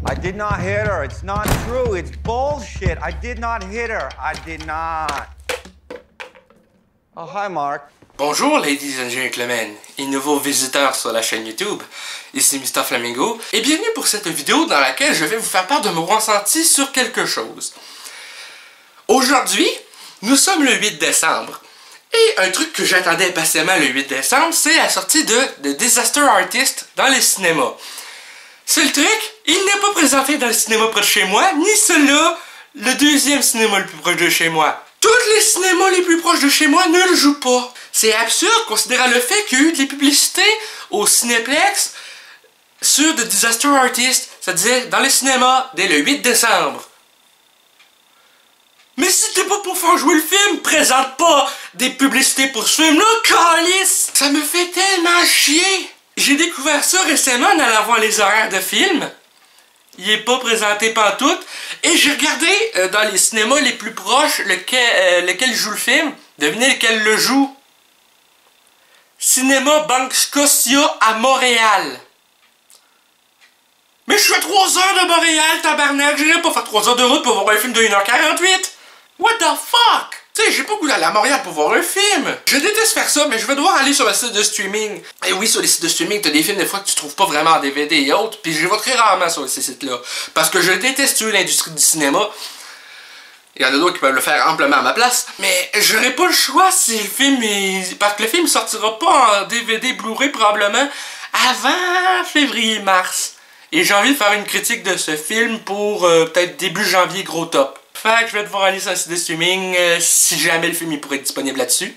I did not hit her. It's not true. It's bullshit. I did not hit her. I did not. Oh, hi, Mark. Bonjour, ladies and gentlemen, et nouveaux visiteurs sur la chaîne YouTube. Ici Mr. Flamingo, et bienvenue pour cette vidéo dans laquelle je vais vous faire part de mon ressenti sur quelque chose. Aujourd'hui, nous sommes le 8 décembre. Et un truc que j'attendais impatiemment le 8 décembre, c'est la sortie de The Disaster Artist dans les cinémas. C'est le truc, il n'est pas présenté dans le cinéma près de chez moi, ni celui-là, le deuxième cinéma le plus proche de chez moi. Tous les cinémas les plus proches de chez moi ne le jouent pas. C'est absurde considérant le fait qu'il y a eu des publicités au Cinéplex sur The Disaster Artist. Ça disait dans les cinémas dès le 8 décembre. Mais si t'es pas pour faire jouer le film, présente pas des publicités pour ce film-là, calice! Ça me fait tellement chier! J'ai découvert ça récemment en allant voir les horaires de films. Il est pas présenté pantoute. Et j'ai regardé dans les cinémas les plus proches lequel joue le film. Devinez lequel le joue. Cinéma Banque Scotia à Montréal. Mais je suis à 3 heures de Montréal, tabarnak. J'irai pas faire 3 heures de route pour voir un film de 1h48. What the fuck? Tu sais, j'ai pas goût d'aller à Montréal pour voir un film. Je déteste faire ça, mais je vais devoir aller sur le site de streaming. Et oui, sur les sites de streaming, t'as des films des fois que tu trouves pas vraiment en DVD et autres. Puis je vais très rarement sur ces sites-là. Parce que je déteste l'industrie du cinéma. Il y en a d'autres qui peuvent le faire amplement à ma place. Mais j'aurai pas le choix si le film est... Parce que le film sortira pas en DVD Blu-ray probablement avant février-mars. Et j'ai envie de faire une critique de ce film pour peut-être début janvier gros top. Fait que je vais devoir aller sur un site de streaming si jamais le film il pourrait être disponible là-dessus.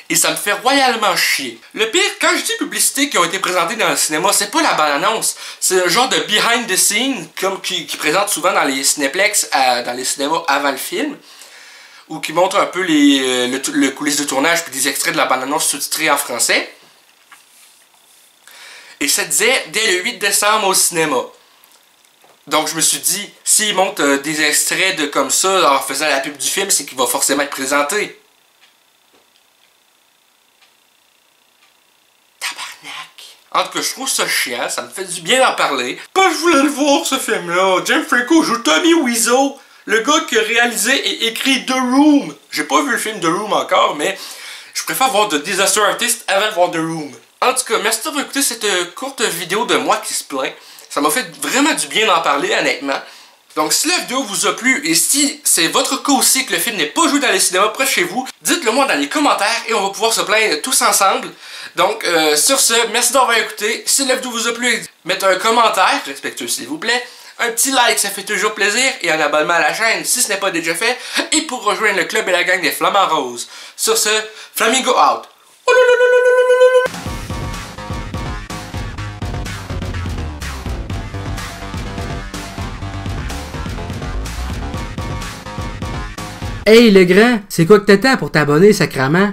Et ça me fait royalement chier. Le pire, quand je dis publicités qui ont été présentées dans le cinéma, c'est pas la bande-annonce. C'est un genre de behind the scenes comme qui présente souvent dans les cinéplex, dans les cinémas avant le film. Ou qui montre un peu le coulisses de tournage puis des extraits de la bande-annonce sous-titrés en français. Et ça disait dès le 8 décembre au cinéma. Donc je me suis dit, s'il montre des extraits de comme ça en faisant la pub du film, c'est qu'il va forcément être présenté. Tabarnak. En tout cas, je trouve ça chiant, ça me fait du bien d'en parler. Pas je voulais le voir ce film-là. James Franco joue Tommy Wiseau, le gars qui a réalisé et écrit The Room. J'ai pas vu le film The Room encore, mais je préfère voir The Disaster Artist avant de voir The Room. En tout cas, merci d'avoir écouté cette courte vidéo de moi qui se plaint. Ça m'a fait vraiment du bien d'en parler, honnêtement. Donc, si la vidéo vous a plu et si c'est votre cas aussi que le film n'est pas joué dans les cinémas près de chez vous, dites-le moi dans les commentaires et on va pouvoir se plaindre tous ensemble. Donc, sur ce, merci d'avoir écouté. Si la vidéo vous a plu, mettez un commentaire, respectueux s'il vous plaît. Un petit like, ça fait toujours plaisir. Et un abonnement à la chaîne si ce n'est pas déjà fait. Et pour rejoindre le club et la gang des Flamants Roses. Sur ce, Flamingo out. Hey le grand, c'est quoi que t'attends pour t'abonner, sacrament?